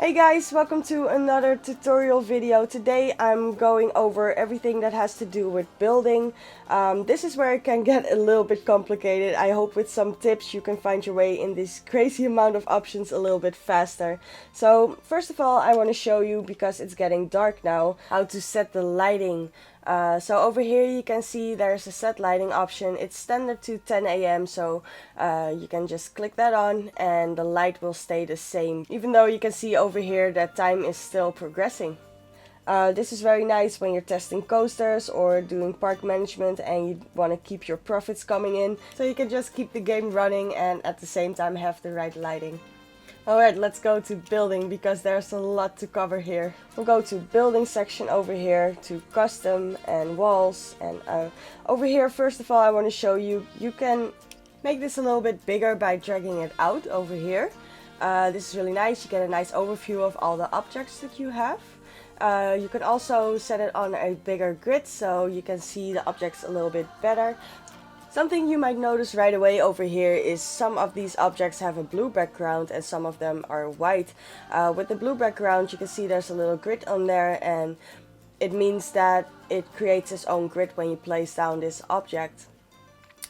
Hey guys, welcome to another tutorial video. Today I'm going over everything that has to do with building. This is where it can get a little bit complicated. I hope with some tips you can find your way in this crazy amount of options a little bit faster. So first of all I want to show you, because it's getting dark now, how to set the lighting. So over here you can see there's a set lighting option. It's standard to 10 a.m. so you can just click that on and the light will stay the same, even though you can see over here that time is still progressing. This is very nice when you're testing coasters or doing park management and you want to keep your profits coming in, so you can just keep the game running and at the same time have the right lighting. Alright, let's go to building, because there's a lot to cover here. We'll go to building section over here, to custom and walls, and over here first of all I want to show you, you can make this a little bit bigger by dragging it out over here. This is really nice. You get a nice overview of all the objects that you have. You can also set it on a bigger grid so you can see the objects a little bit better. Something you might notice right away over here is some of these objects have a blue background and some of them are white. With the blue background you can see there's a little grid on there, and it means that it creates its own grid when you place down this object.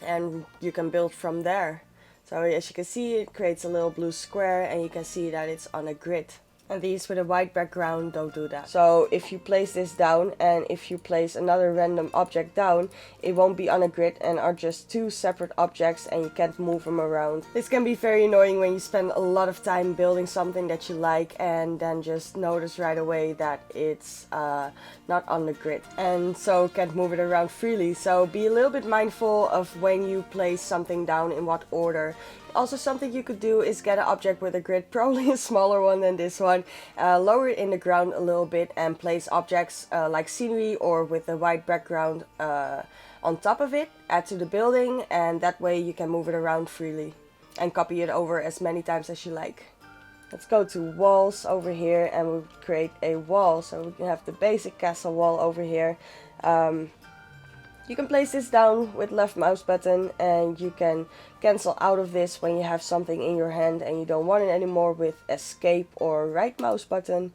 And you can build from there. So as you can see, it creates a little blue square and you can see that it's on a grid. And these with a white background don't do that. So if you place this down and if you place another random object down, it won't be on a grid and are just two separate objects and you can't move them around. This can be very annoying when you spend a lot of time building something that you like and then just notice right away that it's not on the grid, and so can't move it around freely. So be a little bit mindful of when you place something down, in what order. Also, something you could do is get an object with a grid, probably a smaller one than this one, lower it in the ground a little bit and place objects like scenery or with a white background on top of it, add to the building, and that way you can move it around freely and copy it over as many times as you like. Let's go to walls over here and we'll create a wall. So we can have the basic castle wall over here. You can place this down with left mouse button and you can cancel out of this when you have something in your hand and you don't want it anymore with escape or right mouse button.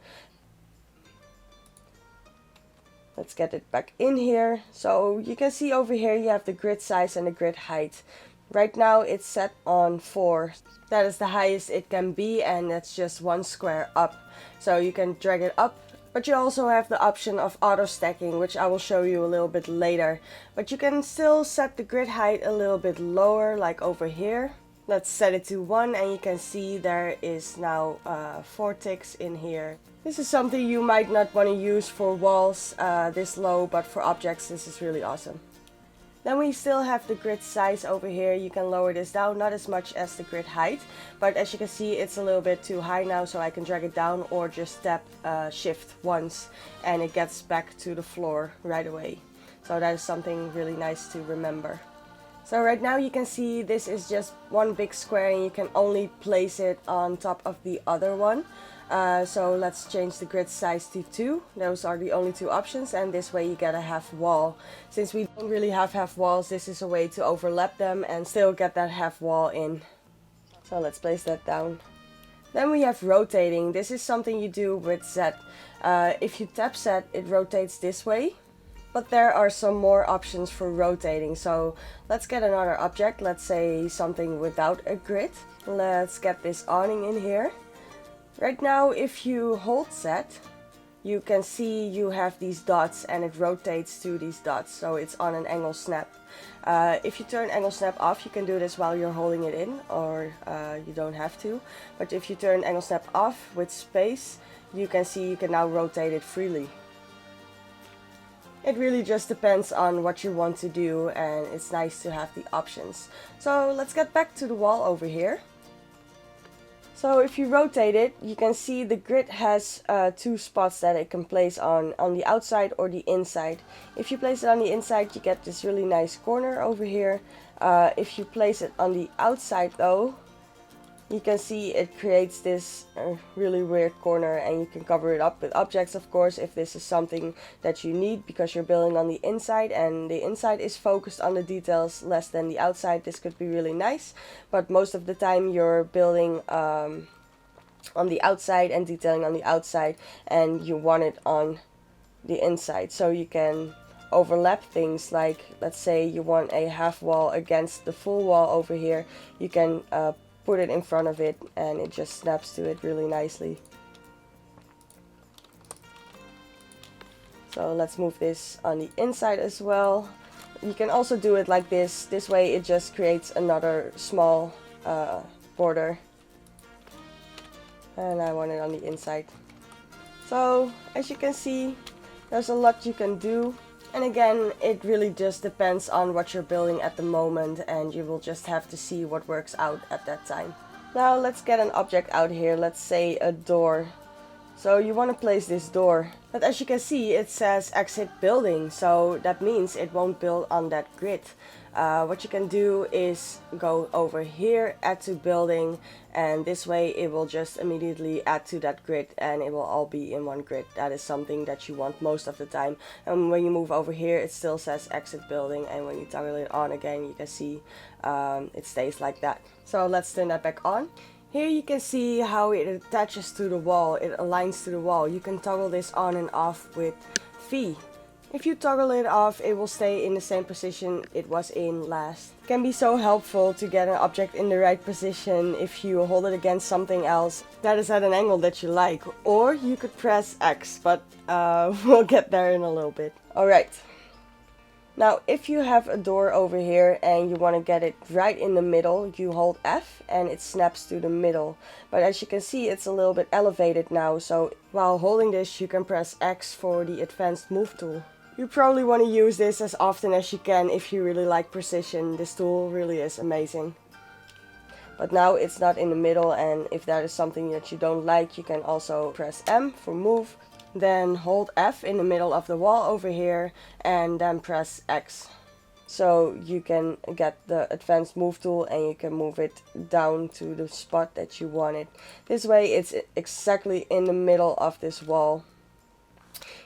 Let's get it back in here. So you can see over here you have the grid size and the grid height. Right now it's set on 4. That is the highest it can be, and that's just one square up. So you can drag it up. But you also have the option of auto stacking, which I will show you a little bit later. But you can still set the grid height a little bit lower, like over here. Let's set it to 1 and you can see there is now 4 ticks in here. This is something you might not want to use for walls this low, but for objects this is really awesome. Then we still have the grid size over here. You can lower this down, not as much as the grid height, but as you can see it's a little bit too high now, so I can drag it down or just tap shift once and it gets back to the floor right away. So that is something really nice to remember. So right now you can see this is just one big square and you can only place it on top of the other one. So let's change the grid size to 2. Those are the only 2 options, and this way you get a half wall. Since we don't really have half walls, this is a way to overlap them and still get that half wall in. So let's place that down. Then we have rotating. This is something you do with Z. If you tap Z, it rotates this way. But there are some more options for rotating. So let's get another object. Let's say something without a grid. Let's get this awning in here. Right now, if you hold Z, you can see you have these dots and it rotates to these dots, so it's on an angle snap. If you turn angle snap off, you can do this while you're holding it in, or you don't have to. But if you turn angle snap off with space, you can see you can now rotate it freely. It really just depends on what you want to do, and it's nice to have the options. So let's get back to the wall over here. So if you rotate it, you can see the grid has 2 spots that it can place on the outside or the inside. If you place it on the inside, you get this really nice corner over here. If you place it on the outside though, you can see it creates this really weird corner, and you can cover it up with objects, of course, if this is something that you need because you're building on the inside and the inside is focused on the details less than the outside. This could be really nice, but most of the time you're building on the outside and detailing on the outside, and you want it on the inside. So you can overlap things, like let's say you want a half wall against the full wall over here. You can put it in front of it and it just snaps to it really nicely. So let's move this on the inside as well. You can also do it like this. This way it just creates another small border. And I want it on the inside. So as you can see, there's a lot you can do. And again, it really just depends on what you're building at the moment, and you will just have to see what works out at that time. Now let's get an object out here. Let's say a door. So you want to place this door, but as you can see it says exit building, so that means it won't build on that grid. What you can do is go over here, add to building, and this way it will just immediately add to that grid and it will all be in one grid. That is something that you want most of the time. And when you move over here it still says exit building, and when you toggle it on again you can see it stays like that. So let's turn that back on. Here you can see how it attaches to the wall, it aligns to the wall. You can toggle this on and off with V. If you toggle it off, it will stay in the same position it was in last. It can be so helpful to get an object in the right position if you hold it against something else that is at an angle that you like. Or you could press X, but we'll get there in a little bit. Alright. Now if you have a door over here and you want to get it right in the middle, you hold F and it snaps to the middle. But as you can see it's a little bit elevated now, so while holding this you can press X for the advanced move tool. You probably want to use this as often as you can if you really like precision. This tool really is amazing. But now it's not in the middle, and if that is something that you don't like you can also press M for move. Then hold F in the middle of the wall over here and then press X. So you can get the advanced move tool and you can move it down to the spot that you want it. This way it's exactly in the middle of this wall.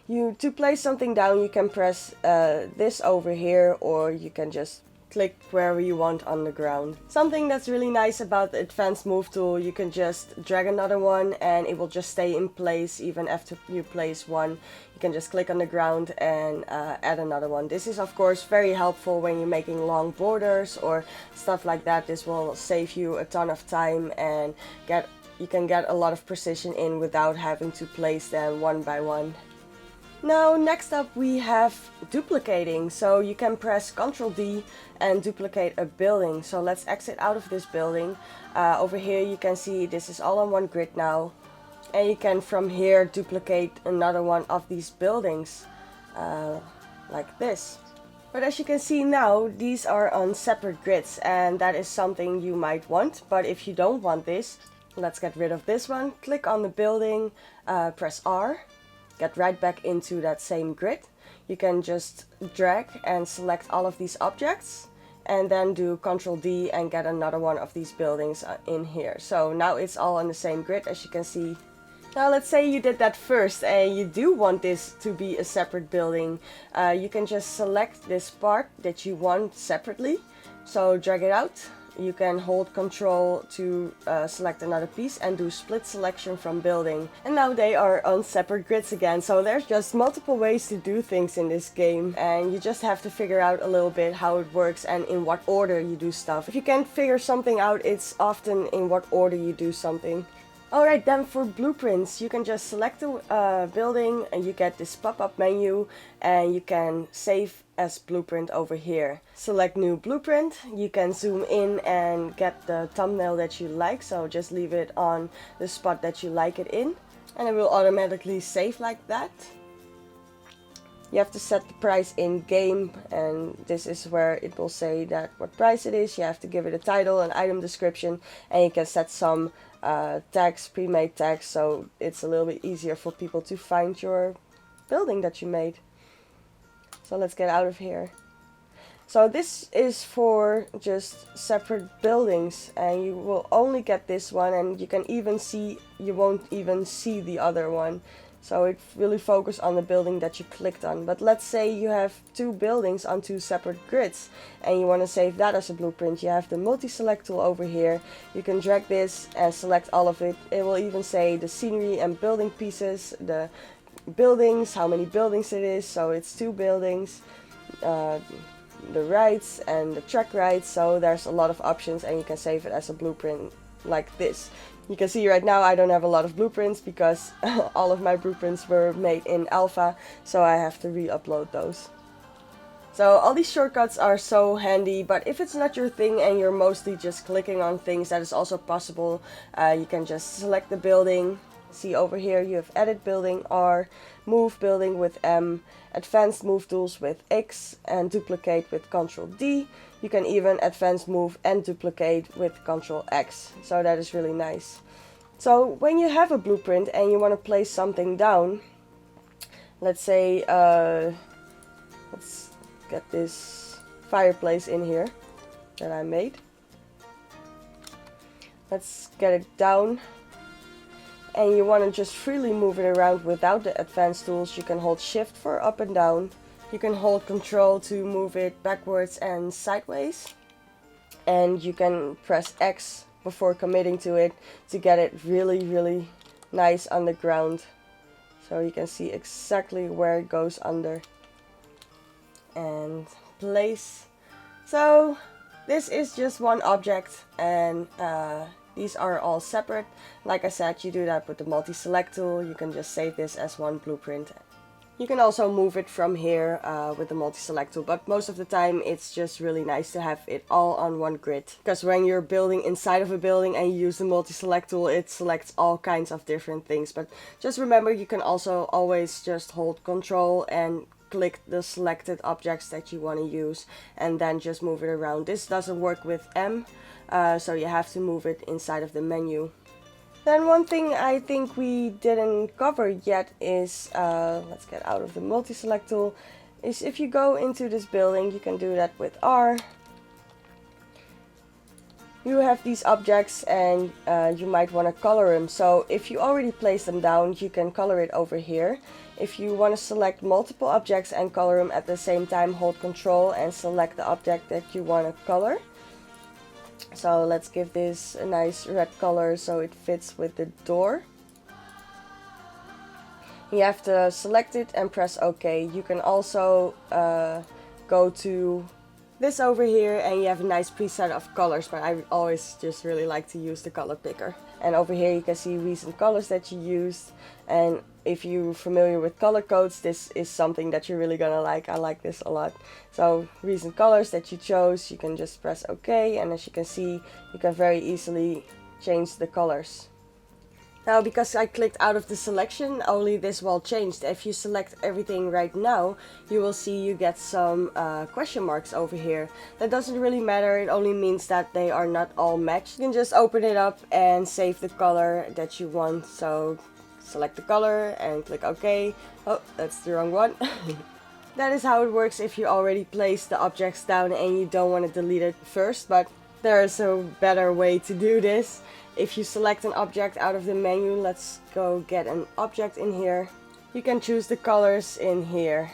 To place something down you can press this over here, or you can just click wherever you want on the ground. Something that's really nice about the advanced move tool, you can just drag another one and it will just stay in place even after you place one. You can just click on the ground and add another one. This is of course very helpful when you're making long borders or stuff like that. This will save you a ton of time and you can get a lot of precision in without having to place them one by one. Now next up we have duplicating, so you can press Ctrl D and duplicate a building. So let's exit out of this building. Over here you can see this is all on one grid now, and you can from here duplicate another one of these buildings like this. But as you can see now these are on separate grids, and that is something you might want. But if you don't want this, let's get rid of this one. Click on the building, press R. Get right back into that same grid. You can just drag and select all of these objects and then do Ctrl D and get another one of these buildings in here. So now it's all on the same grid, as you can see. Now let's say you did that first and you do want this to be a separate building. You can just select this part that you want separately. So drag it out. You can hold Ctrl to select another piece and do split selection from building. And now they are on separate grids again. So there's just multiple ways to do things in this game. And you just have to figure out a little bit how it works and in what order you do stuff. If you can't figure something out, it's often in what order you do something. Alright, then for blueprints, you can just select the building and you get this pop-up menu and you can save as blueprint over here. Select new blueprint, you can zoom in and get the thumbnail that you like, so just leave it on the spot that you like it in and it will automatically save like that. You have to set the price in game, and this is where it will say that what price it is. You have to give it a title, an item description, and you can set some tags, pre-made tags, so it's a little bit easier for people to find your building that you made. So let's get out of here. So this is for just separate buildings, and you will only get this one, and you won't even see the other one. So it really focuses on the building that you clicked on. But let's say you have 2 buildings on 2 separate grids and you want to save that as a blueprint. You have the multi-select tool over here. You can drag this and select all of it. It will even say the scenery and building pieces, the buildings, how many buildings it is. So it's 2 buildings, the rides and the track rides. So there's a lot of options and you can save it as a blueprint like this. You can see right now I don't have a lot of blueprints because all of my blueprints were made in alpha, so I have to re-upload those. So all these shortcuts are so handy, but if it's not your thing and you're mostly just clicking on things, that is also possible. You can just select the building. See over here you have edit building R, move building with M, advanced move tools with X, and duplicate with Ctrl D. You can even advanced move and duplicate with Ctrl X. So that is really nice. So when you have a blueprint and you want to place something down, let's say, let's get this fireplace in here that I made. Let's get it down. And you want to just freely move it around without the advanced tools. You can hold shift for up and down. You can hold control to move it backwards and sideways. And you can press X before committing to it to get it really nice on the ground. So you can see exactly where it goes under. And place. So this is just one object, and these are all separate. Like I said, you do that with the multi-select tool. You can just save this as one blueprint. You can also move it from here with the multi-select tool, but most of the time it's just really nice to have it all on one grid. Because when you're building inside of a building and you use the multi-select tool, it selects all kinds of different things. But just remember, you can also always just hold Control and click the selected objects that you want to use and then just move it around. This doesn't work with M, so you have to move it inside of the menu. Then one thing I think we didn't cover yet is, let's get out of the multi-select tool, is if you go into this building, you can do that with R. You have these objects and you might want to color them. So if you already placed them down, you can color it over here. If you want to select multiple objects and color them at the same time, hold Control and select the object that you want to color. So let's give this a nice red color so it fits with the door. You have to select it and press OK. You can also go to this over here and you have a nice preset of colors, but I always just really like to use the color picker. And over here you can see recent colors that you used, and if you're familiar with color codes, this is something that you're really gonna like. I like this a lot. So recent colors that you chose, you can just press OK, and as you can see, you can very easily change the colors. Now, because I clicked out of the selection, only this wall changed. If you select everything right now, you will see you get some question marks over here. That doesn't really matter, it only means that they are not all matched. You can just open it up and save the color that you want. So select the color and click OK. Oh, that's the wrong one. That is how it works if you already placed the objects down and you don't want to delete it first, but there is a better way to do this. If you select an object out of the menu, let's go get an object in here. You can choose the colors in here.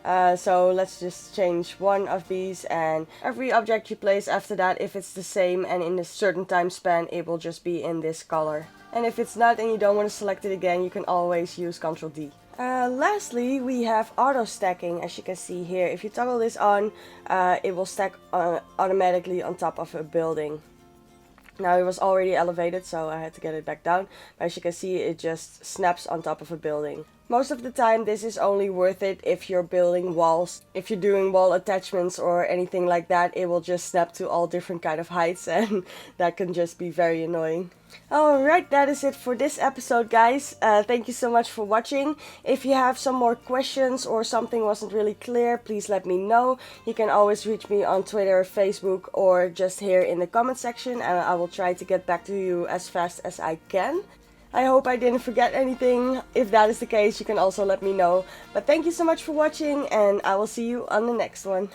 So let's just change one of these, and every object you place after that, if it's the same and in a certain time span, it will just be in this color. And if it's not and you don't want to select it again, you can always use Ctrl D. Lastly, we have auto stacking. As you can see here, if you toggle this on, it will stack automatically on top of a building. Now it was already elevated, so I had to get it back down. But as you can see, it just snaps on top of a building. Most of the time this is only worth it if you're building walls. If you're doing wall attachments or anything like that, it will just snap to all different kind of heights, and that can just be very annoying. Alright, that is it for this episode, guys. Thank you so much for watching. If you have some more questions or something wasn't really clear, please let me know. You can always reach me on Twitter, Facebook, or just here in the comment section, and I will try to get back to you as fast as I can. I hope I didn't forget anything. If that is the case, you can also let me know. But thank you so much for watching, and I will see you on the next one.